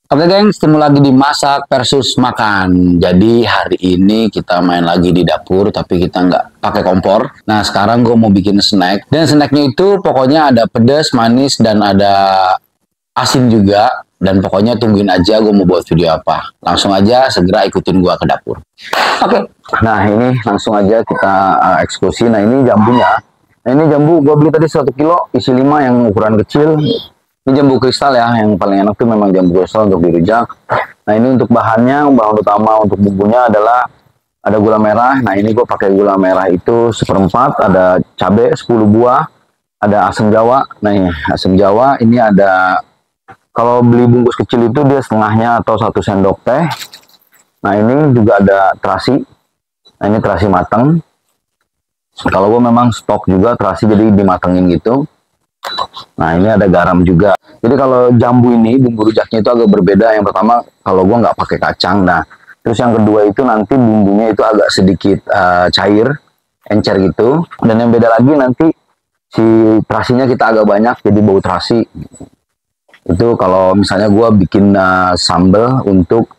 Oke geng, ketemu lagi di masak versus makan. Jadi hari ini kita main lagi di dapur, tapi kita nggak pakai kompor. Nah sekarang gue mau bikin snack. Dan snacknya itu pokoknya ada pedas, manis, dan ada asin juga. Dan pokoknya tungguin aja gue mau buat video apa. Langsung aja segera ikutin gue ke dapur. Oke. Nah ini langsung aja kita eksekusi. Nah ini jambunya. Nah ini jambu gue beli tadi 1 kilo, isi 5 yang ukuran kecil. Ini jambu kristal ya, yang paling enak tuh memang jambu kristal untuk dirujak. Nah ini untuk bahannya, bahan utama untuk bumbunya adalah ada gula merah. Nah ini gue pakai gula merah itu 1/4, ada cabai 10 buah, ada asam jawa. Nah ini asam jawa ini ada, kalau beli bungkus kecil itu dia setengahnya atau 1 sendok teh. Nah ini juga ada terasi. Nah ini terasi matang. Kalau gue memang stok juga terasi, jadi dimatengin gitu. Nah ini ada garam juga. Jadi kalau jambu ini bumbu rujaknya itu agak berbeda. Yang pertama kalau gue nggak pakai kacang. Nah terus yang kedua itu nanti bumbunya itu agak sedikit cair, encer gitu. Dan yang beda lagi nanti si terasinya kita agak banyak, jadi bau terasi. Itu kalau misalnya gue bikin sambal untuk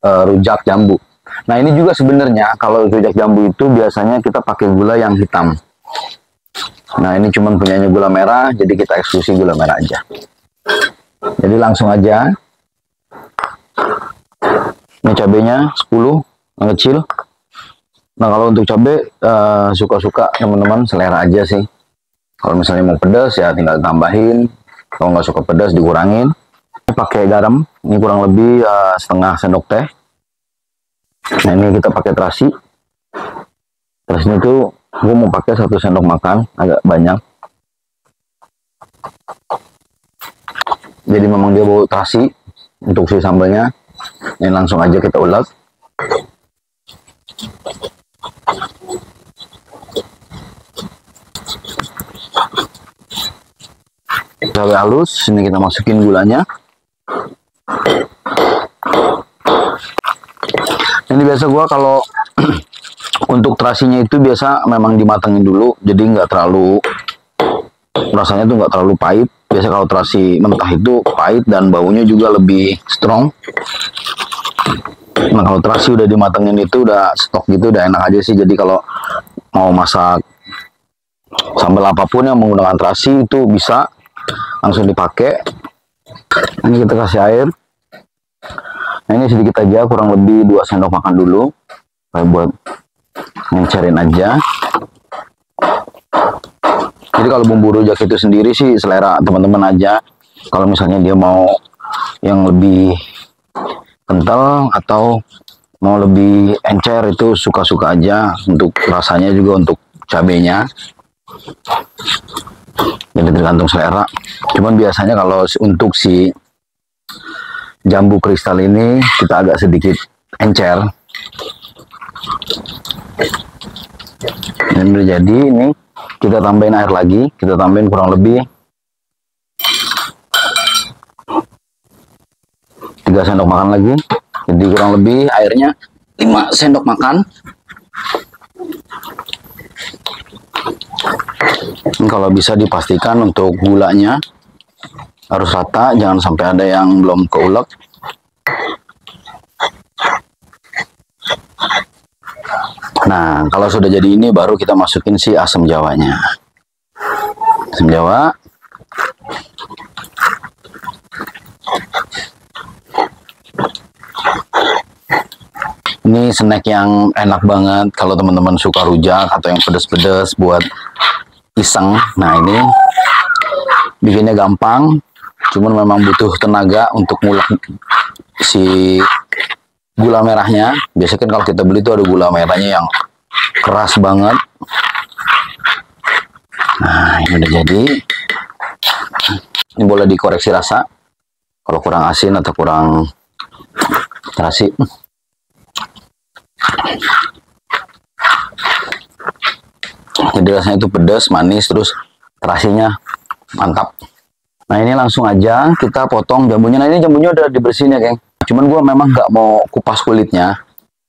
rujak jambu. Nah ini juga sebenarnya kalau rujak jambu itu biasanya kita pakai gula yang hitam. Nah ini cuman punyanya gula merah, jadi kita eksekusi gula merah aja. Jadi langsung aja. Ini cabenya 10 yang kecil. Nah kalau untuk cabai suka-suka teman-teman, selera aja sih. Kalau misalnya mau pedas ya tinggal tambahin. Kalau nggak suka pedas dikurangin. Pakai garam, ini kurang lebih setengah sendok teh. Nah ini kita pakai terasi. Terasinya itu gue mau pakai 1 sendok makan, agak banyak. Jadi memang dia bau terasi untuk si sambalnya. Ini langsung aja kita ulek. Cabai halus, ini kita masukin gulanya. Ini biasa gua kalau untuk terasinya itu biasa memang dimatengin dulu, jadi nggak terlalu, rasanya tuh nggak terlalu pahit. Biasa kalau terasi mentah itu pahit dan baunya juga lebih strong. Nah kalau terasi udah dimatengin itu udah stok gitu, udah enak aja sih. Jadi kalau mau masak sambal apapun yang menggunakan terasi itu bisa langsung dipakai. Ini kita kasih air. Nah ini sedikit aja, kurang lebih 2 sendok makan dulu, kayak buat ngencerin aja. Jadi kalau bumbu rujak itu sendiri sih selera teman-teman aja. Kalau misalnya dia mau yang lebih kental atau mau lebih encer itu suka-suka aja. Untuk rasanya juga untuk cabenya. Jadi tergantung selera. Cuman biasanya kalau untuk si jambu kristal ini kita agak sedikit encer. Dan udah jadi, ini kita tambahin air lagi, kita tambahin kurang lebih 3 sendok makan lagi. Jadi kurang lebih airnya 5 sendok makan. Ini kalau bisa dipastikan untuk gulanya harus rata, jangan sampai ada yang belum keulek. Nah, kalau sudah jadi ini baru kita masukin si asam jawanya. Asam jawa. Ini snack yang enak banget kalau teman-teman suka rujak atau yang pedas-pedas buat iseng. Nah, ini bikinnya gampang. Cuman memang butuh tenaga untuk ngulek si gula merahnya. Biasanya kan kalau kita beli tuh ada gula merahnya yang keras banget. Nah ini udah jadi. Ini boleh dikoreksi rasa kalau kurang asin atau kurang terasi. Jadi rasanya itu pedas, manis, terus terasinya mantap. Nah ini langsung aja kita potong jambunya. Nah ini jambunya udah dibersihin ya geng. Cuman gue memang nggak mau kupas kulitnya.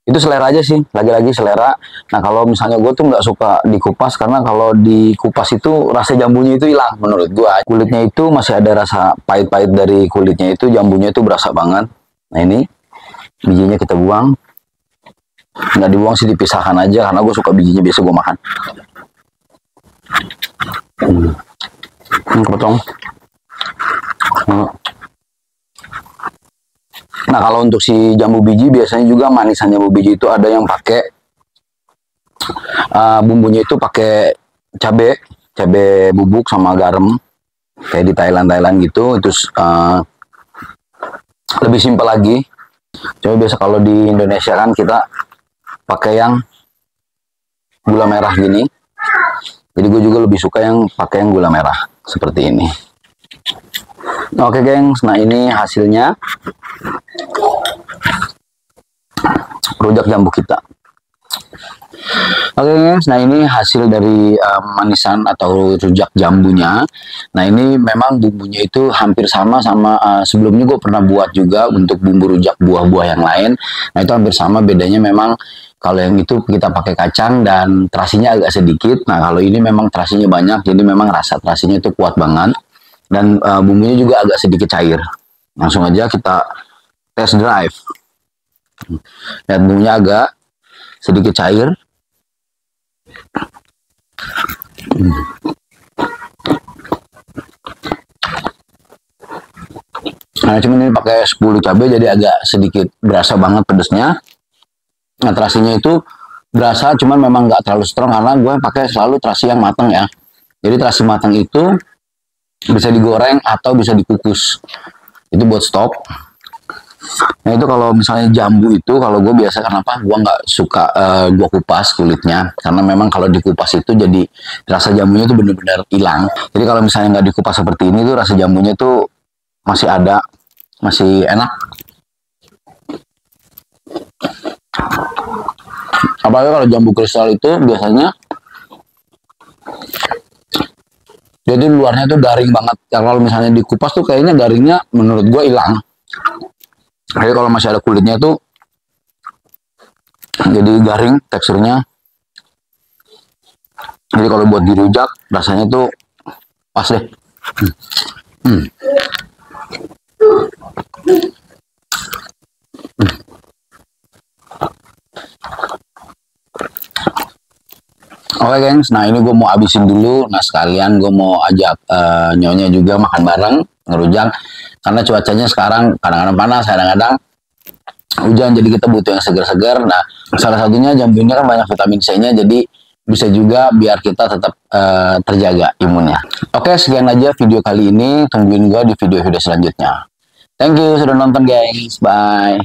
Itu selera aja sih, lagi-lagi selera. Nah kalau misalnya gue tuh nggak suka dikupas karena kalau dikupas itu rasa jambunya itu hilang menurut gue. Kulitnya itu masih ada rasa pahit-pahit dari kulitnya itu, jambunya itu berasa banget. Nah ini bijinya kita buang, nggak dibuang sih, dipisahkan aja karena gue suka bijinya, biasa gue makan. Potong. Nah kalau untuk si jambu biji biasanya juga manisan jambu biji itu ada yang pakai bumbunya itu pakai cabe bubuk sama garam kayak di Thailand gitu. Terus lebih simpel lagi. Coba biasa kalau di Indonesia kan kita pakai yang gula merah gini. Jadi gue juga lebih suka yang pakai yang gula merah seperti ini. Oke gengs, nah ini hasilnya rujak jambu kita. Oke gengs, nah ini hasil dari manisan atau rujak jambunya. Nah ini memang bumbunya itu hampir sama sebelumnya gue pernah buat juga untuk bumbu rujak buah-buah yang lain. Nah itu hampir sama, bedanya memang kalau yang itu kita pakai kacang dan terasinya agak sedikit. Nah kalau ini memang terasinya banyak, jadi memang rasa terasinya itu kuat banget. Dan bumbunya juga agak sedikit cair. Langsung aja kita test drive. Lihat bumbunya agak sedikit cair. Nah cuman ini pakai 10 cabai jadi agak sedikit berasa banget pedesnya. Nah terasinya itu berasa, cuman memang nggak terlalu strong karena gue pakai selalu terasi yang matang ya. Jadi terasi matang itu bisa digoreng atau bisa dikukus, itu buat stop. Nah itu kalau misalnya jambu itu, kalau gue biasa kenapa gue nggak suka gue kupas kulitnya, karena memang kalau dikupas itu jadi rasa jambunya itu benar-benar hilang. Jadi kalau misalnya nggak dikupas seperti ini tuh rasa jambunya tuh masih ada, masih enak. Apalagi kalau jambu kristal itu biasanya jadi luarnya tuh garing banget. Ya, kalau misalnya dikupas tuh kayaknya garingnya menurut gue hilang. Jadi kalau masih ada kulitnya tuh jadi garing teksturnya. Jadi kalau buat dirujak rasanya tuh pas deh. Oke gengs, nah ini gue mau habisin dulu. Nah sekalian gue mau ajak nyonya juga makan bareng, ngerujak. Karena cuacanya sekarang kadang-kadang panas, kadang-kadang hujan, jadi kita butuh yang segar-segar. Nah salah satunya jambu ini kan banyak vitamin C-nya, jadi bisa juga biar kita tetap terjaga imunnya. Oke, sekian aja video kali ini. Tungguin gue di video-video selanjutnya. Thank you sudah nonton guys, bye.